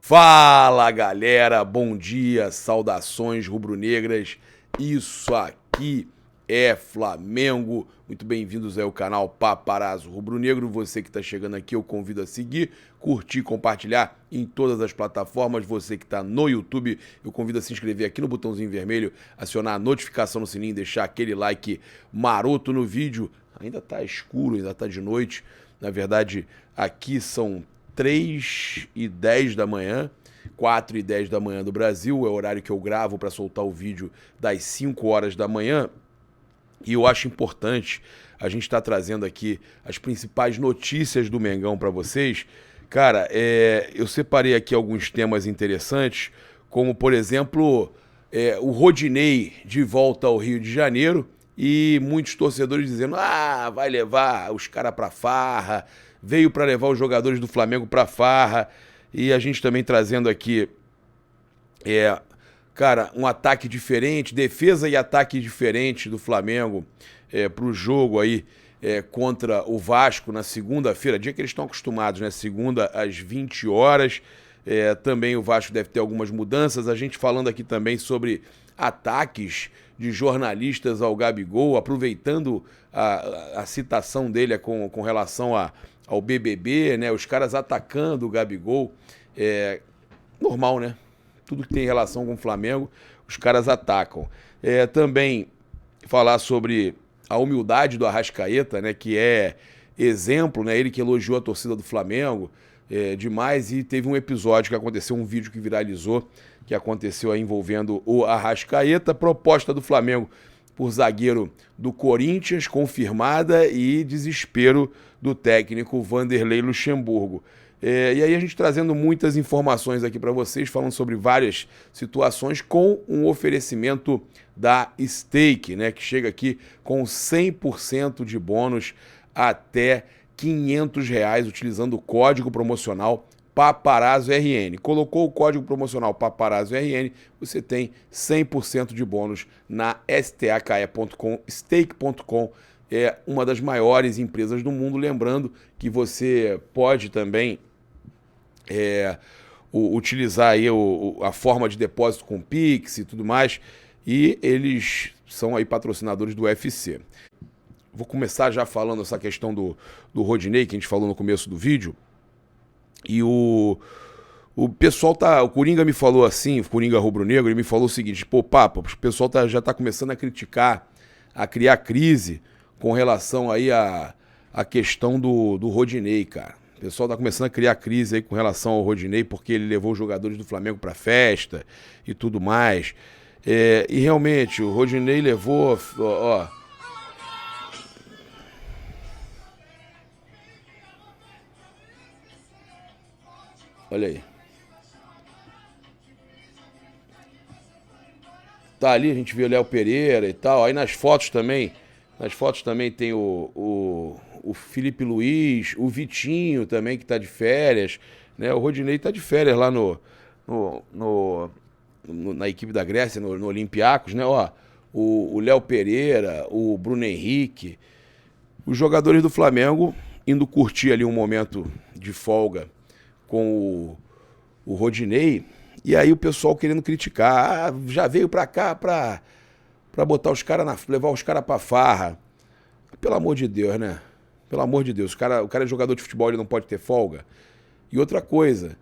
Fala galera, bom dia, saudações rubro-negras, isso aqui é Flamengo, muito bem-vindos ao canal Paparazzo Rubro-Negro, você que está chegando aqui eu convido a seguir, curtir, compartilhar em todas as plataformas, você que está no YouTube eu convido a se inscrever aqui no botãozinho vermelho, acionar a notificação no sininho, deixar aquele like maroto no vídeo, ainda está escuro, ainda está de noite, na verdade aqui são 3h10 da manhã, 4h10 da manhã do Brasil, é o horário que eu gravo para soltar o vídeo das 5 horas da manhã. E eu acho importante a gente estar trazendo aqui as principais notícias do Mengão para vocês. Cara, eu separei aqui alguns temas interessantes, como, por exemplo, o Rodinei de volta ao Rio de Janeiro e muitos torcedores dizendo vai levar os caras para farra, veio para levar os jogadores do Flamengo para farra, e a gente também trazendo aqui, cara, um ataque diferente, defesa e ataque diferente do Flamengo para o jogo aí contra o Vasco na segunda-feira, dia que eles estão acostumados, né? Segunda às 20 horas. Também o Vasco deve ter algumas mudanças. A gente falando aqui também sobre ataques de jornalistas ao Gabigol, aproveitando a citação dele com relação ao BBB, né? Os caras atacando o Gabigol. Normal, né? Tudo que tem relação com o Flamengo, os caras atacam. Também falar sobre a humildade do Arrascaeta, né? Que é exemplo, né? Ele que elogiou a torcida do Flamengo demais, e teve um episódio que aconteceu, um vídeo que viralizou, que aconteceu aí envolvendo o Arrascaeta, proposta do Flamengo por zagueiro do Corinthians, confirmada, e desespero do técnico Vanderlei Luxemburgo. E aí a gente trazendo muitas informações aqui para vocês, falando sobre várias situações, com um oferecimento da Stake, né, que chega aqui com 100% de bônus até R$500, utilizando o código promocional PaparazzoRN. Colocou o código promocional PaparazzoRN, você tem 100% de bônus na stake.com, stake.com. É uma das maiores empresas do mundo. Lembrando que você pode também utilizar aí a forma de depósito com Pix e tudo mais, e eles são aí patrocinadores do UFC. Vou começar já falando essa questão do Rodinei, que a gente falou no começo do vídeo. E o pessoal o Coringa me falou assim, o Coringa Rubro-Negro, ele me falou o seguinte: pô, Papa, o pessoal já tá começando a criticar, a criar crise com relação aí à questão do Rodinei, cara. O pessoal tá começando a criar crise aí com relação ao Rodinei, porque ele levou os jogadores do Flamengo pra festa e tudo mais. E realmente, o Rodinei levou, ó. Olha aí. Tá ali, a gente viu o Léo Pereira e tal. Aí nas fotos também tem o Felipe Luiz, o Vitinho também, que tá de férias, né? O Rodinei tá de férias lá na equipe da Grécia, no Olympiacos, né? Ó, o Léo Pereira, o Bruno Henrique, os jogadores do Flamengo indo curtir ali um momento de folga com o Rodinei, e aí o pessoal querendo criticar, já veio pra cá pra botar os caras, levar os caras pra farra. Pelo amor de Deus, né? Pelo amor de Deus, o cara é jogador de futebol, ele não pode ter folga. E outra coisa,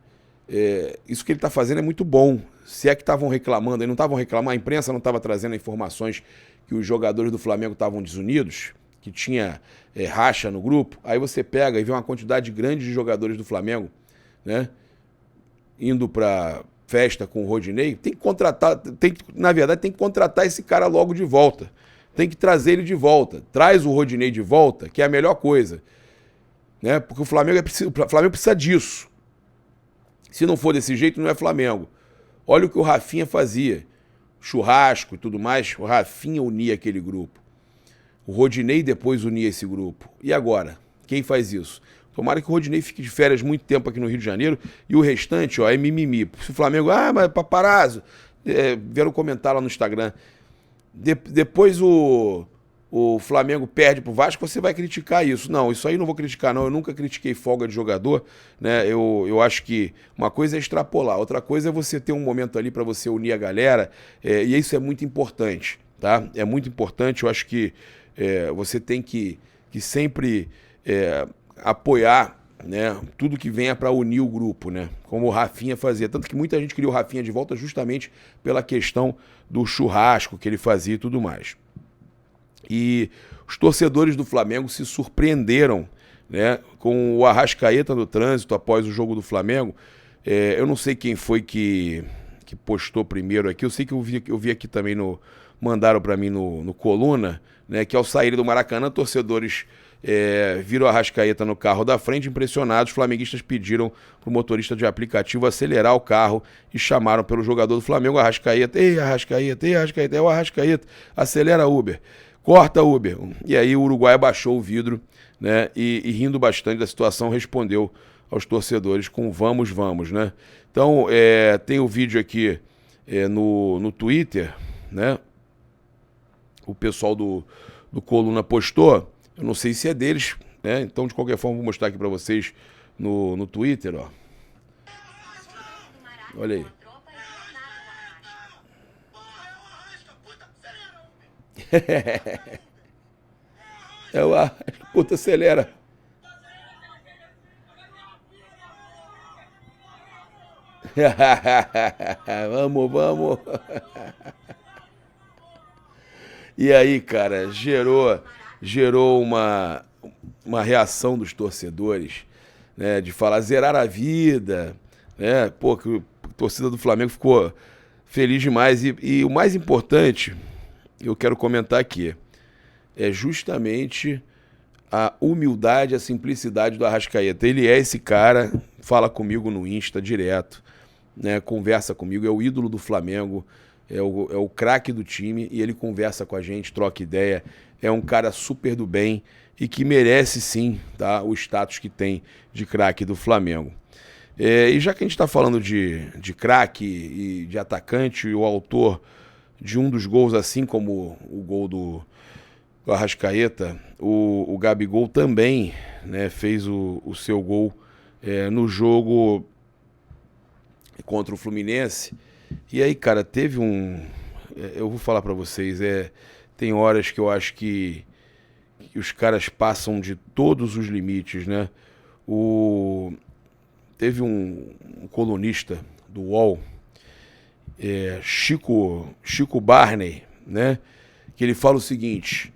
isso que ele tá fazendo é muito bom. Se é que estavam reclamando, aí não estavam reclamando, a imprensa não estava trazendo informações que os jogadores do Flamengo estavam desunidos, que tinha racha no grupo. Aí você pega e vê uma quantidade grande de jogadores do Flamengo, né, indo pra festa com o Rodinei. Tem que contratar, na verdade tem que contratar esse cara logo de volta, tem que trazer ele de volta, traz o Rodinei de volta, que é a melhor coisa, né, porque o Flamengo precisa disso. Se não for desse jeito, não é Flamengo. Olha o que o Rafinha fazia, churrasco e tudo mais, o Rafinha unia aquele grupo, o Rodinei depois unia esse grupo, e agora, quem faz isso? Tomara que o Rodinei fique de férias muito tempo aqui no Rio de Janeiro, e o restante, ó, é mimimi. Se o Flamengo, mas Paparazzo, vieram comentar lá no Instagram. Depois o o Flamengo perde pro Vasco, você vai criticar isso. Não, isso aí eu não vou criticar, não. Eu nunca critiquei folga de jogador, né? Eu acho que uma coisa é extrapolar, outra coisa é você ter um momento ali para você unir a galera, e isso é muito importante, tá? É muito importante, eu acho que você tem que sempre apoiar, né, tudo que venha para unir o grupo, né? Como o Rafinha fazia. Tanto que muita gente queria o Rafinha de volta justamente pela questão do churrasco que ele fazia e tudo mais. E os torcedores do Flamengo se surpreenderam, né, com o Arrascaeta no trânsito após o jogo do Flamengo. Eu não sei quem foi que postou primeiro aqui. Eu sei que eu vi aqui também mandaram para mim no Coluna, né, que ao sair do Maracanã, torcedores viram a Arrascaeta no carro da frente, impressionados. Os flamenguistas pediram para o motorista de aplicativo acelerar o carro e chamaram pelo jogador do Flamengo, Arrascaeta. Ei, Arrascaeta, ei, Arrascaeta, é o Arrascaeta, acelera Uber, corta Uber. E aí o Uruguai abaixou o vidro, né, e rindo bastante da situação, respondeu aos torcedores com vamos, vamos, né? Então, tem o vídeo aqui no Twitter, né? O pessoal do Coluna postou. Eu não sei se é deles, né? Então, de qualquer forma, vou mostrar aqui para vocês no Twitter, ó. Olha aí. Puta, acelera. Vamos, vamos. E aí, cara, gerou uma reação dos torcedores, né, de falar zerar a vida, né? Pô, que a torcida do Flamengo ficou feliz demais. E o mais importante, eu quero comentar aqui, é justamente a humildade, a simplicidade do Arrascaeta. Ele é esse cara, fala comigo no Insta direto, né, conversa comigo, é o ídolo do Flamengo, é o craque do time, e ele conversa com a gente, troca ideia, é um cara super do bem e que merece sim, tá, o status que tem de craque do Flamengo. E já que a gente está falando de craque e de atacante, o autor de um dos gols, assim como o gol do Arrascaeta, o Gabigol também, né, fez o seu gol no jogo contra o Fluminense. E aí, cara, teve eu vou falar pra vocês, tem horas que eu acho que os caras passam de todos os limites, né? Teve um colunista do UOL, Chico Barney, né? Que ele fala o seguinte: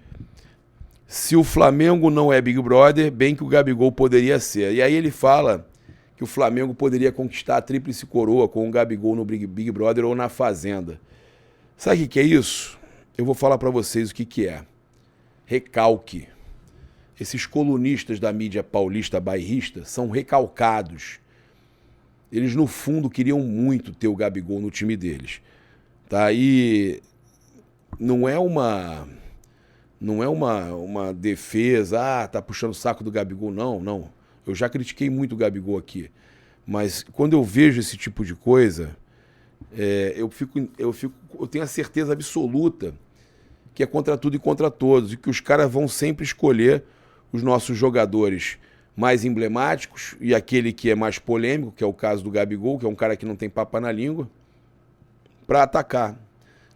se o Flamengo não é Big Brother, bem que o Gabigol poderia ser. E aí ele fala que o Flamengo poderia conquistar a tríplice coroa com o Gabigol no Big Brother ou na Fazenda. Sabe o que é isso? Eu vou falar para vocês o que é. Recalque. Esses colunistas da mídia paulista bairrista são recalcados. Eles, no fundo, queriam muito ter o Gabigol no time deles. Tá? E não é uma defesa, tá puxando o saco do Gabigol, não. Eu já critiquei muito o Gabigol aqui, mas quando eu vejo esse tipo de coisa, eu tenho a certeza absoluta que é contra tudo e contra todos, e que os caras vão sempre escolher os nossos jogadores mais emblemáticos e aquele que é mais polêmico, que é o caso do Gabigol, que é um cara que não tem papa na língua, para atacar.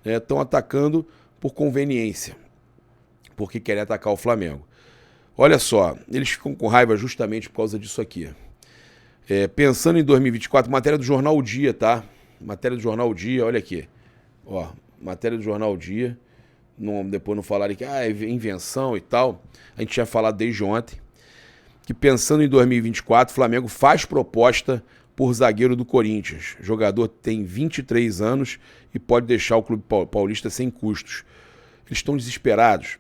Estão atacando por conveniência, porque querem atacar o Flamengo. Olha só, eles ficam com raiva justamente por causa disso aqui. Pensando em 2024, matéria do Jornal O Dia, tá? Matéria do Jornal O Dia, olha aqui. Ó, matéria do Jornal O Dia. Depois não falarem que é invenção e tal. A gente tinha falado desde ontem que, pensando em 2024, o Flamengo faz proposta por zagueiro do Corinthians. O jogador tem 23 anos e pode deixar o clube paulista sem custos. Eles estão desesperados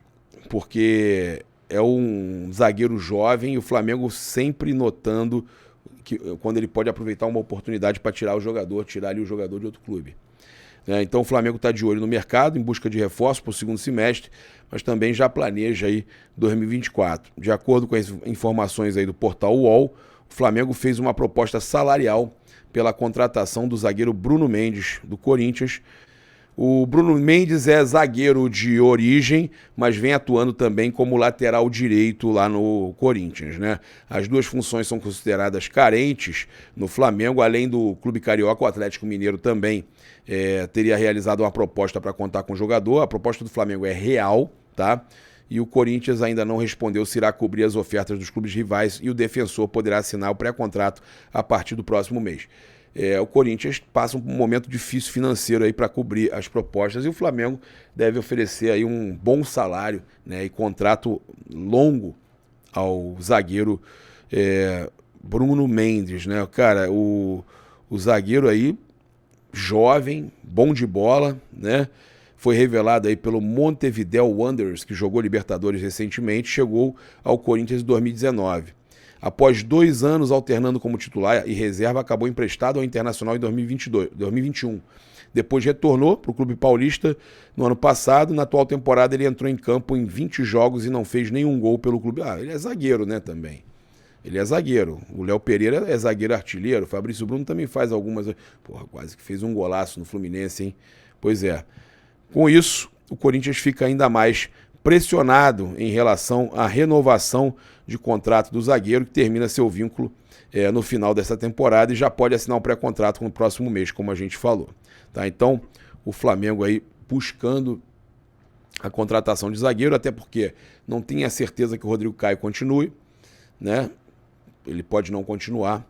porque é um zagueiro jovem e o Flamengo sempre notando que quando ele pode aproveitar uma oportunidade para tirar ali o jogador de outro clube. Então o Flamengo está de olho no mercado, em busca de reforço para o segundo semestre, mas também já planeja aí 2024. De acordo com as informações aí do portal UOL, o Flamengo fez uma proposta salarial pela contratação do zagueiro Bruno Mendes, do Corinthians. O Bruno Mendes é zagueiro de origem, mas vem atuando também como lateral direito lá no Corinthians, né? As duas funções são consideradas carentes no Flamengo, além do Clube Carioca, o Atlético Mineiro também teria realizado uma proposta para contar com o jogador. A proposta do Flamengo é real, tá? E o Corinthians ainda não respondeu se irá cobrir as ofertas dos clubes rivais e o Defensor poderá assinar o pré-contrato a partir do próximo mês. O Corinthians passa um momento difícil financeiro aí para cobrir as propostas e o Flamengo deve oferecer aí um bom salário, né, e contrato longo ao zagueiro Bruno Mendes, né? Cara, o zagueiro aí, jovem, bom de bola, né? Foi revelado aí pelo Montevideo Wanderers, que jogou Libertadores recentemente, chegou ao Corinthians em 2019. Após 2 anos alternando como titular e reserva, acabou emprestado ao Internacional em 2021. Depois retornou para o Clube Paulista no ano passado. Na atual temporada ele entrou em campo em 20 jogos e não fez nenhum gol pelo clube. Ele é zagueiro, né, também. Ele é zagueiro. O Léo Pereira é zagueiro artilheiro. O Fabrício Bruno também faz algumas... Porra, quase que fez um golaço no Fluminense, hein? Pois é. Com isso, o Corinthians fica ainda mais pressionado em relação à renovação de contrato do zagueiro, que termina seu vínculo no final dessa temporada e já pode assinar um pré-contrato no próximo mês, como a gente falou. Tá? Então, o Flamengo aí buscando a contratação de zagueiro, até porque não tem a certeza que o Rodrigo Caio continue, né? Ele pode não continuar,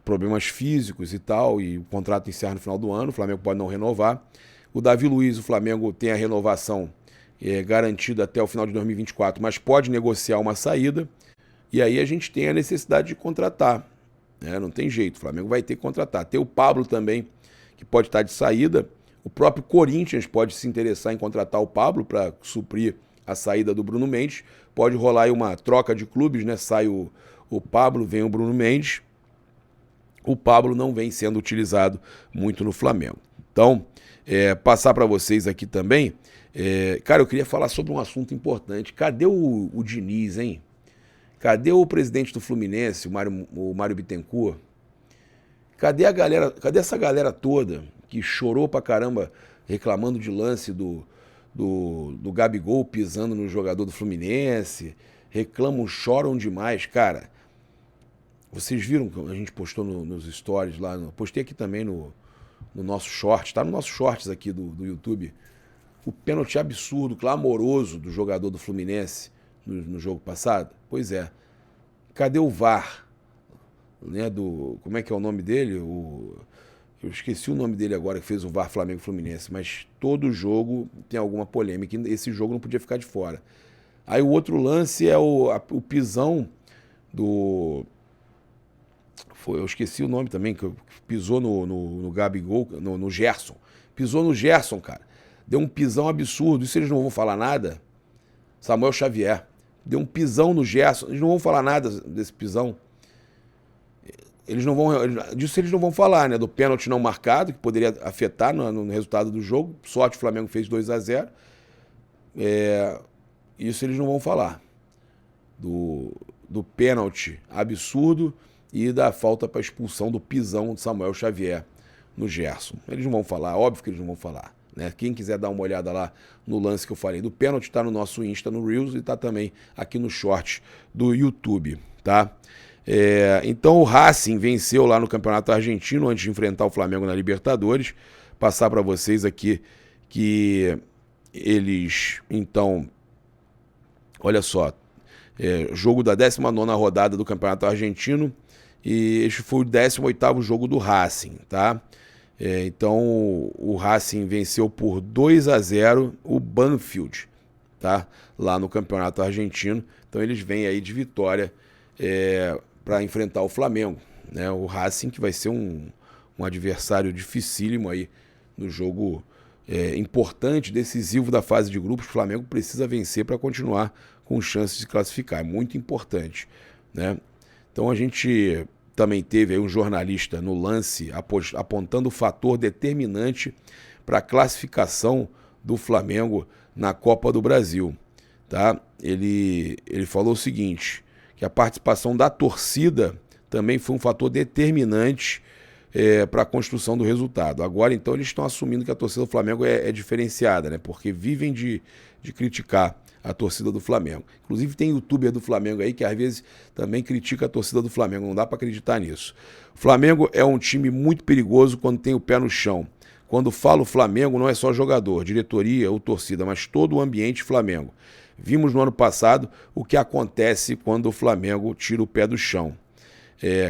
problemas físicos e tal, e o contrato encerra no final do ano, o Flamengo pode não renovar. O Davi Luiz, o Flamengo tem a renovação garantida até o final de 2024, mas pode negociar uma saída, e aí a gente tem a necessidade de contratar, né? Não tem jeito, o Flamengo vai ter que contratar. Tem o Pablo também, que pode estar de saída, o próprio Corinthians pode se interessar em contratar o Pablo para suprir a saída do Bruno Mendes, pode rolar aí uma troca de clubes, né? Sai o Pablo, vem o Bruno Mendes, o Pablo não vem sendo utilizado muito no Flamengo. Então, passar para vocês aqui também, cara, eu queria falar sobre um assunto importante. Cadê o Diniz, hein? Cadê o presidente do Fluminense, o Mário Bittencourt? Cadê a galera? Cadê essa galera toda que chorou pra caramba reclamando de lance do Gabigol pisando no jogador do Fluminense? Reclamam, choram demais, cara. Vocês viram que a gente postou nos stories lá, postei aqui também no nosso short, tá no nosso shorts aqui do YouTube, o pênalti absurdo, clamoroso do jogador do Fluminense no jogo passado? Pois é. Cadê o VAR? Né, como é que é o nome dele? Eu esqueci o nome dele agora, que fez o VAR Flamengo Fluminense, mas todo jogo tem alguma polêmica, esse jogo não podia ficar de fora. Aí o outro lance é o pisão eu esqueci o nome também, que pisou no Gabigol, no Gerson. Pisou no Gerson, cara. Deu um pisão absurdo. Isso eles não vão falar nada? Samuel Xavier. Deu um pisão no Gerson. Eles não vão falar nada desse pisão. Disso eles não vão falar, né? Do pênalti não marcado, que poderia afetar no resultado do jogo. Sorte, o Flamengo fez 2-0. Isso eles não vão falar. Do pênalti absurdo e da falta para expulsão do pisão de Samuel Xavier no Gerson. Eles não vão falar, óbvio que eles não vão falar, né? Quem quiser dar uma olhada lá no lance que eu falei do pênalti, está no nosso Insta, no Reels, e está também aqui no short do YouTube, tá? Então o Racing venceu lá no Campeonato Argentino antes de enfrentar o Flamengo na Libertadores. Passar para vocês aqui que eles, então, olha só, jogo da 19ª rodada do Campeonato Argentino, e este foi o 18º jogo do Racing, tá? Então o Racing venceu por 2-0 o Banfield, tá? Lá no Campeonato Argentino. Então eles vêm aí de vitória para enfrentar o Flamengo, né? O Racing, que vai ser um adversário dificílimo aí no jogo importante, decisivo da fase de grupos. O Flamengo precisa vencer para continuar com chances de classificar, é muito importante, né? Então a gente também teve aí um jornalista no lance apontando o fator determinante para a classificação do Flamengo na Copa do Brasil, tá? Ele falou o seguinte, que a participação da torcida também foi um fator determinante para a construção do resultado. Agora, então, eles estão assumindo que a torcida do Flamengo é diferenciada, né? Porque vivem de criticar a torcida do Flamengo. Inclusive tem youtuber do Flamengo aí que às vezes também critica a torcida do Flamengo, não dá para acreditar nisso. O Flamengo é um time muito perigoso quando tem o pé no chão. Quando falo Flamengo não é só jogador, diretoria ou torcida, mas todo o ambiente Flamengo. Vimos no ano passado o que acontece quando o Flamengo tira o pé do chão.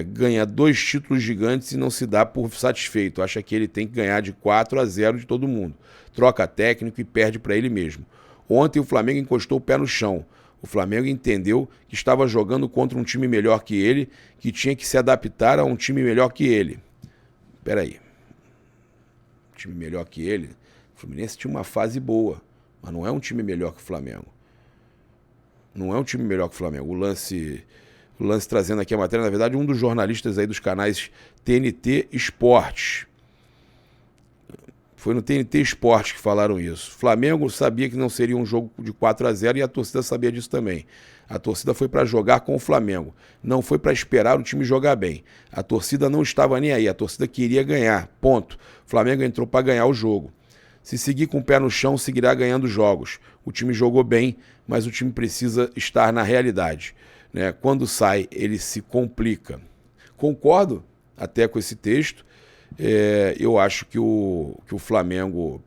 Ganha 2 títulos gigantes e não se dá por satisfeito. Acha que ele tem que ganhar de 4-0 de todo mundo. Troca técnico e perde para ele mesmo. Ontem o Flamengo encostou o pé no chão. O Flamengo entendeu que estava jogando contra um time melhor que ele, que tinha que se adaptar a um time melhor que ele. Espera aí. Time melhor que ele? O Fluminense tinha uma fase boa, mas não é um time melhor que o Flamengo. Não é um time melhor que o Flamengo. O lance trazendo aqui a matéria, na verdade, um dos jornalistas aí dos canais TNT Esportes. Foi no TNT Esportes que falaram isso. Flamengo sabia que não seria um jogo de 4-0 e a torcida sabia disso também. A torcida foi para jogar com o Flamengo. Não foi para esperar o time jogar bem. A torcida não estava nem aí. A torcida queria ganhar. Ponto. O Flamengo entrou para ganhar o jogo. Se seguir com o pé no chão, seguirá ganhando jogos. O time jogou bem, mas o time precisa estar na realidade, né? Quando sai, ele se complica. Concordo até com esse texto. Eu acho que o Flamengo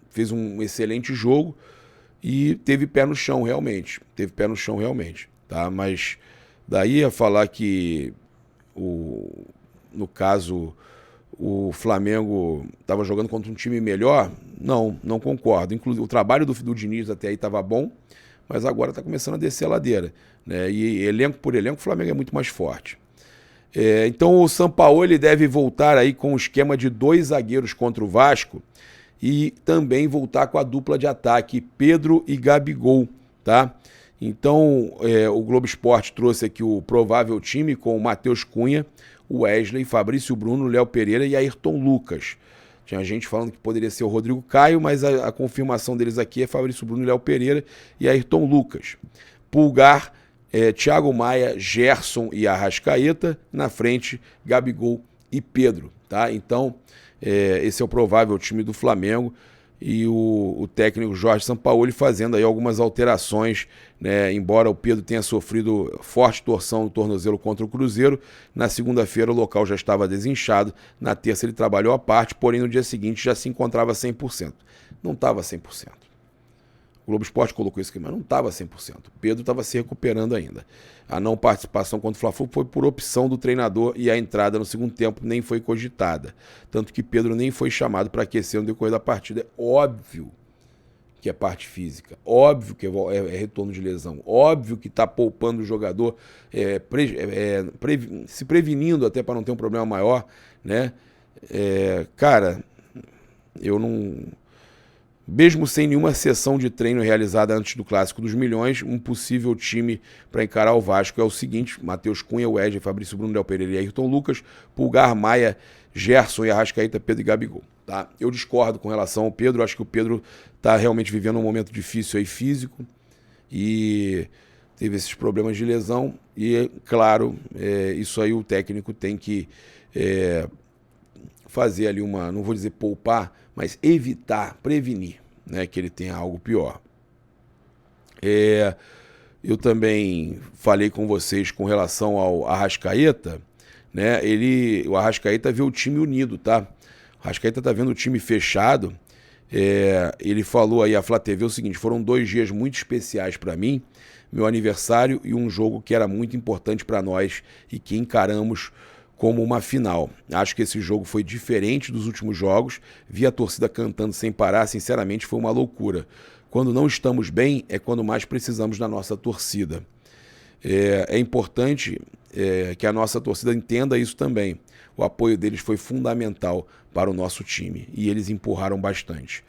fez um excelente jogo e teve pé no chão realmente. Tá? Mas daí a falar que, no caso, o Flamengo estava jogando contra um time melhor, não concordo. Inclusive, o trabalho do Diniz até aí estava bom, mas agora está começando a descer a ladeira, né? E elenco por elenco, o Flamengo é muito mais forte. Então o Sampaoli deve voltar aí com o esquema de 2 zagueiros contra o Vasco e também voltar com a dupla de ataque, Pedro e Gabigol, tá? Então o Globo Esporte trouxe aqui o provável time com o Matheus Cunha, o Wesley, Fabrício Bruno, Léo Pereira e Ayrton Lucas. Tinha gente falando que poderia ser o Rodrigo Caio, mas a confirmação deles aqui é Fabrício Bruno, Léo Pereira e Ayrton Lucas. Pulgar, Thiago Maia, Gerson e Arrascaeta, na frente Gabigol e Pedro, tá? Então, esse é o provável time do Flamengo e o técnico Jorge Sampaoli fazendo aí algumas alterações, né? Embora o Pedro tenha sofrido forte torção no tornozelo contra o Cruzeiro, na segunda-feira o local já estava desinchado, na terça ele trabalhou à parte, porém no dia seguinte já se encontrava 100%. Não estava 100%. O Globo Esporte colocou isso aqui, mas não estava 100%. O Pedro estava se recuperando ainda. A não participação contra o Fla-Flu foi por opção do treinador e a entrada no segundo tempo nem foi cogitada. Tanto que Pedro nem foi chamado para aquecer no decorrer da partida. É óbvio que é parte física, óbvio que é retorno de lesão, óbvio que está poupando o jogador, se prevenindo até para não ter um problema maior, né? Cara, eu não... Mesmo sem nenhuma sessão de treino realizada antes do Clássico dos Milhões, um possível time para encarar o Vasco é o seguinte: Matheus Cunha, Wesley, Fabrício Bruno, Léo Pereira e Ayrton Lucas, Pulgar, Maia, Gerson e Arrascaeta, Pedro e Gabigol. Tá? Eu discordo com relação ao Pedro, acho que o Pedro está realmente vivendo um momento difícil aí físico e teve esses problemas de lesão e, claro, isso aí o técnico tem que fazer ali não vou dizer poupar, mas evitar, prevenir, né, que ele tenha algo pior. Eu também falei com vocês com relação ao Arrascaeta, né? O Arrascaeta vê o time unido, tá? O Arrascaeta tá vendo o time fechado. Ele falou aí à Flá TV o seguinte: foram 2 dias muito especiais para mim, meu aniversário e um jogo que era muito importante para nós e que encaramos como uma final. Acho que esse jogo foi diferente dos últimos jogos. Vi a torcida cantando sem parar, sinceramente foi uma loucura. Quando não estamos bem é quando mais precisamos da nossa torcida. É importante que a nossa torcida entenda isso também. O apoio deles foi fundamental para o nosso time e eles empurraram bastante.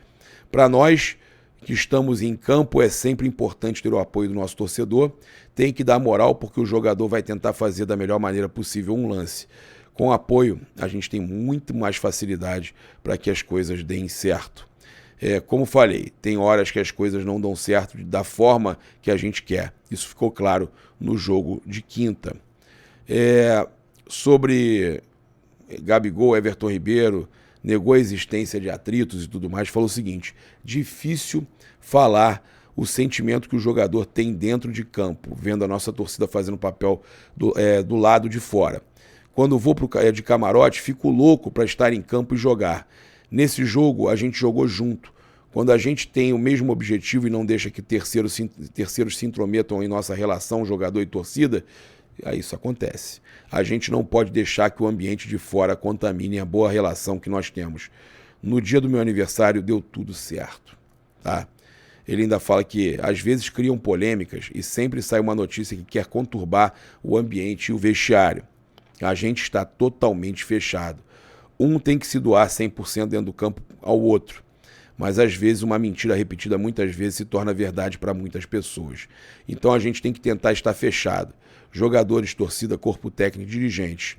Para nós que estamos em campo, é sempre importante ter o apoio do nosso torcedor. Tem que dar moral porque o jogador vai tentar fazer da melhor maneira possível um lance. Com apoio, a gente tem muito mais facilidade para que as coisas deem certo. Como falei, tem horas que as coisas não dão certo da forma que a gente quer. Isso ficou claro no jogo de quinta. sobre Gabigol, Everton Ribeiro, negou a existência de atritos e tudo mais, falou o seguinte: difícil falar o sentimento que o jogador tem dentro de campo, vendo a nossa torcida fazendo papel do lado de fora. Quando vou de camarote, fico louco para estar em campo e jogar. Nesse jogo, a gente jogou junto. Quando a gente tem o mesmo objetivo e não deixa que terceiros se intrometam em nossa relação, jogador e torcida, aí isso acontece. A gente não pode deixar que o ambiente de fora contamine a boa relação que nós temos. No dia do meu aniversário, deu tudo certo. Tá? Ele ainda fala que às vezes criam polêmicas e sempre sai uma notícia que quer conturbar o ambiente e o vestiário. A gente está totalmente fechado. Um tem que se doar 100% dentro do campo ao outro. Mas às vezes uma mentira repetida muitas vezes se torna verdade para muitas pessoas. Então a gente tem que tentar estar fechado. Jogadores, torcida, corpo técnico, dirigentes.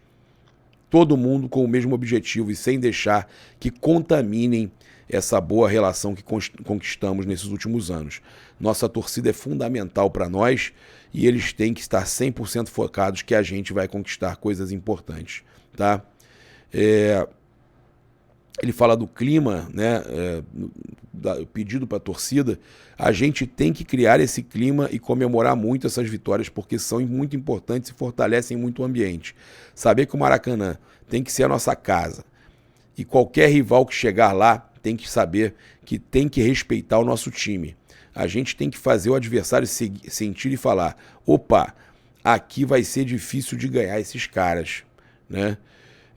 Todo mundo com o mesmo objetivo e sem deixar que contaminem essa boa relação que conquistamos nesses últimos anos. Nossa torcida é fundamental para nós e eles têm que estar 100% focados que a gente vai conquistar coisas importantes. Tá? Ele fala do clima, né, pedido para a torcida. A gente tem que criar esse clima e comemorar muito essas vitórias, porque são muito importantes e fortalecem muito o ambiente. Saber que o Maracanã tem que ser a nossa casa e qualquer rival que chegar lá tem que saber que tem que respeitar o nosso time. A gente tem que fazer o adversário sentir e falar: opa, aqui vai ser difícil de ganhar esses caras, né?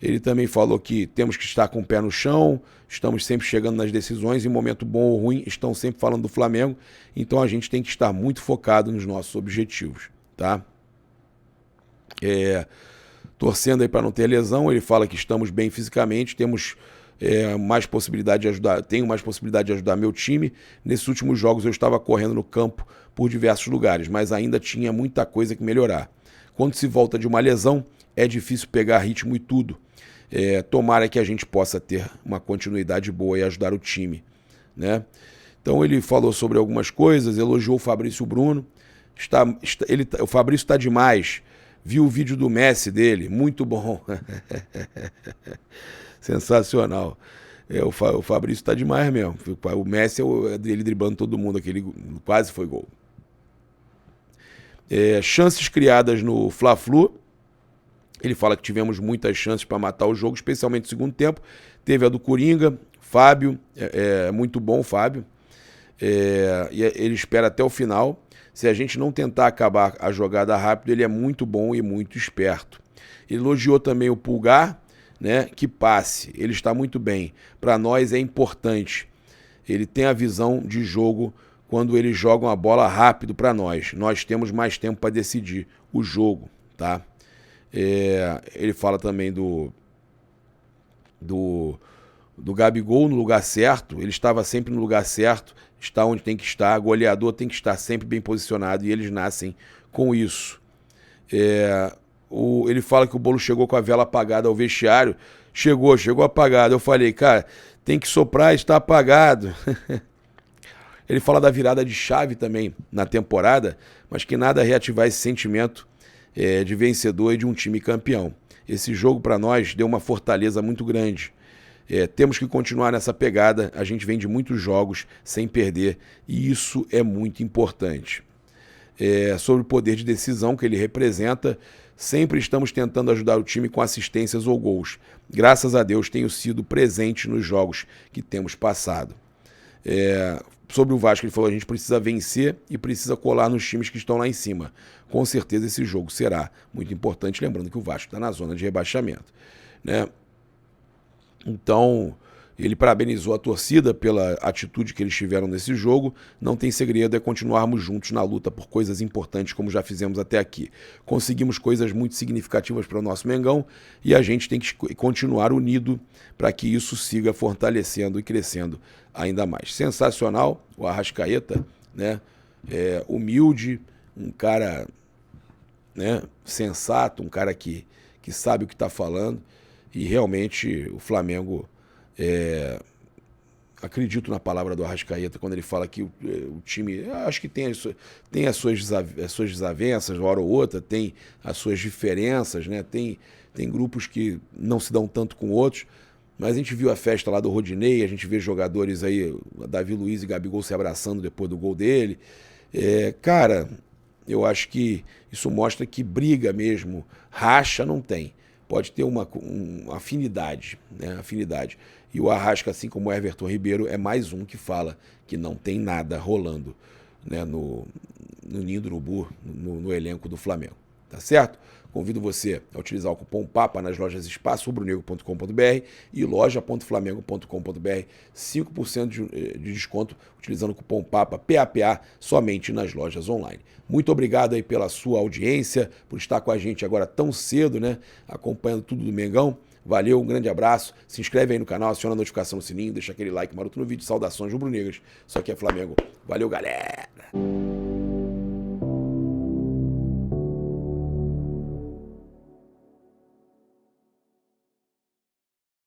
Ele também falou que temos que estar com o pé no chão, estamos sempre chegando nas decisões, em momento bom ou ruim, estão sempre falando do Flamengo, então a gente tem que estar muito focado nos nossos objetivos, tá? Torcendo aí para não ter lesão, ele fala que estamos bem fisicamente, temos mais possibilidade de ajudar, tenho mais possibilidade de ajudar meu time. Nesses últimos jogos eu estava correndo no campo por diversos lugares, mas ainda tinha muita coisa que melhorar. Quando se volta de uma lesão, é difícil pegar ritmo e tudo. Tomara que a gente possa ter uma continuidade boa e ajudar o time, né? Então ele falou sobre algumas coisas, elogiou o Fabrício Bruno. O Fabrício está demais. Viu o vídeo do Messi dele, muito bom. Sensacional. O Fabrício está demais mesmo. O Messi ele driblando todo mundo, aquele quase foi gol. Chances criadas no Fla-Flu. Ele fala que tivemos muitas chances para matar o jogo, especialmente no segundo tempo. Teve a do Coringa, Fábio, muito bom o Fábio. E ele espera até o final. Se a gente não tentar acabar a jogada rápido, ele é muito bom e muito esperto. Ele elogiou também o Pulgar, né? Que passe, ele está muito bem. Para nós é importante. Ele tem a visão de jogo quando eles jogam a bola rápido para nós. Nós temos mais tempo para decidir o jogo, tá? Ele fala também do Gabigol no lugar certo. Ele estava sempre no lugar certo, está onde tem que estar. Goleador tem que estar sempre bem posicionado e eles nascem com isso. Ele fala que o Bolo chegou com a vela apagada ao vestiário. Chegou apagado. Eu falei, cara, tem que soprar, está apagado. Ele fala da virada de chave também na temporada, mas que nada reativar esse sentimento de vencedor e de um time campeão. Esse jogo para nós deu uma fortaleza muito grande. Temos que continuar nessa pegada. A gente vem de muitos jogos sem perder e isso é muito importante. Sobre o poder de decisão que ele representa, sempre estamos tentando ajudar o time com assistências ou gols. Graças a Deus tenho sido presente nos jogos que temos passado. Sobre o Vasco, ele falou: a gente precisa vencer e precisa colar nos times que estão lá em cima. Com certeza esse jogo será muito importante, lembrando que o Vasco está na zona de rebaixamento, né? Então, ele parabenizou a torcida pela atitude que eles tiveram nesse jogo. Não tem segredo, é continuarmos juntos na luta por coisas importantes como já fizemos até aqui. Conseguimos coisas muito significativas para o nosso Mengão e a gente tem que continuar unido para que isso siga fortalecendo e crescendo ainda mais. Sensacional o Arrascaeta, né? Humilde, um cara, né, sensato, um cara que sabe o que está falando. E realmente o Flamengo acredito na palavra do Arrascaeta quando ele fala que o time, acho que tem as suas desavenças, uma hora ou outra, tem as suas diferenças, né? Tem grupos que não se dão tanto com outros, mas a gente viu a festa lá do Rodinei, a gente vê jogadores aí, Davi Luiz e Gabigol se abraçando depois do gol dele. Cara, eu acho que isso mostra que briga mesmo, racha não tem. Pode ter uma afinidade, né? Afinidade. E o Arrasca, assim como o Everton Ribeiro, é mais um que fala que não tem nada rolando, né, no Ninho do Urubu, no elenco do Flamengo. Tá certo? Convido você a utilizar o cupom PAPA nas lojas espaçorubronegro.com.br e loja.flamengo.com.br, 5% de desconto utilizando o cupom PAPA, PAPA, somente nas lojas online. Muito obrigado aí pela sua audiência, por estar com a gente agora tão cedo, né, acompanhando tudo do Mengão. Valeu, um grande abraço, se inscreve aí no canal, aciona a notificação no sininho, deixa aquele like maroto no vídeo, saudações rubro-negras, isso aqui é Flamengo. Valeu, galera!